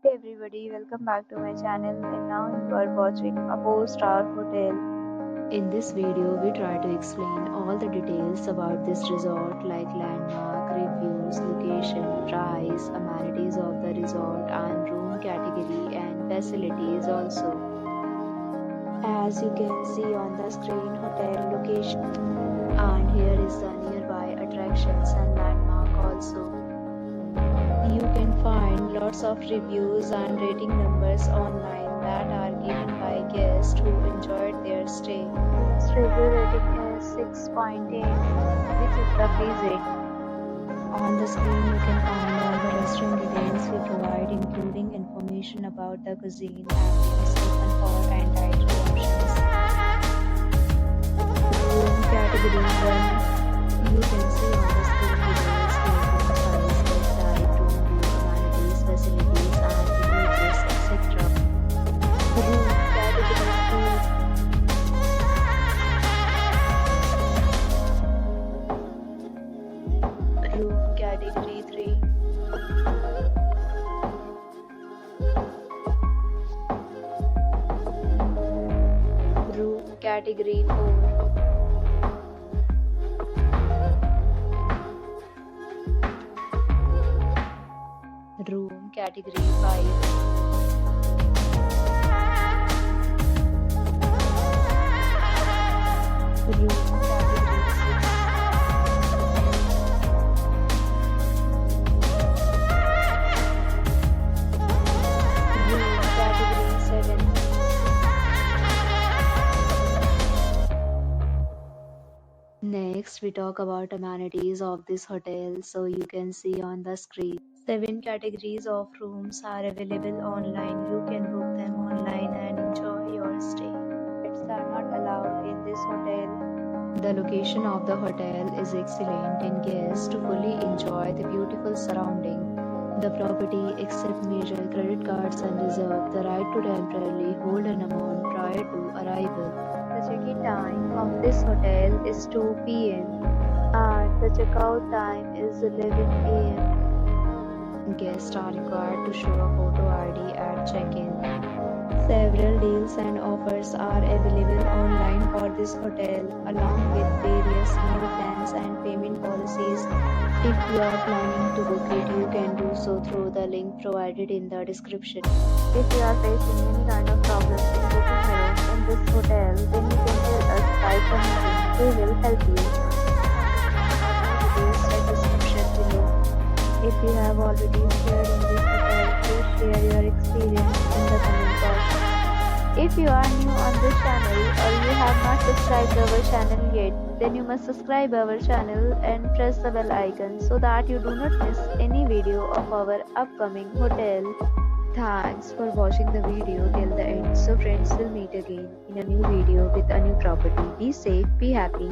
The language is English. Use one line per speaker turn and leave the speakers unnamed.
Hey everybody, welcome back to my channel and now you are watching a 4-star hotel.
In this video, we try to explain all the details about this resort like landmark, reviews, location, price, amenities of the resort and room category and facilities also. As you can see on the screen, hotel location, and here is the nearby attractions and landmark also. You can find lots of reviews and rating numbers online that are given by guests who enjoyed their stay.
Its review rating is 6.8, which is the pleasing.
On the screen, you can find all the restaurant details we provide, including information about the cuisine and meals open for and dietary options. Room category 1. You can see on the screen details like room size, bed type, room view, amenities, facilities, and images, etc.
Room category
2. Room category 3. Room category 4. Room category 5. Room category 6. Room category 7. Next, we talk about amenities of this hotel. So you can see on the screen. 7 categories of rooms are available online. You can book them online and enjoy your stay.
pets are not allowed in this hotel.
The location of the hotel is excellent and guests to fully enjoy the beautiful surrounding. The property accepts major credit cards and reserves the right to temporarily hold an amount prior to arrival.
The check-in time of this hotel is 2 p.m. and the checkout time is 11 a.m.
Guests are required to show a photo ID at check-in. Several deals and offers are available online for this hotel, along with various meal plans and payment policies. If you are planning to book it, you can do so through the link provided in the description.
If you are facing any kind of problems in booking a room in this hotel, then you can tell us by commenting. We will help you. Details in the description below. If you have already stayed in this hotel, please share your experience in the comment box. If you are new on this channel or you have not subscribed our channel yet, then you must subscribe our channel and press the bell icon so that you do not miss any video of our upcoming hotel. Thanks for watching the video till the end. So friends, will meet again in a new video with a new property. Be safe, be happy.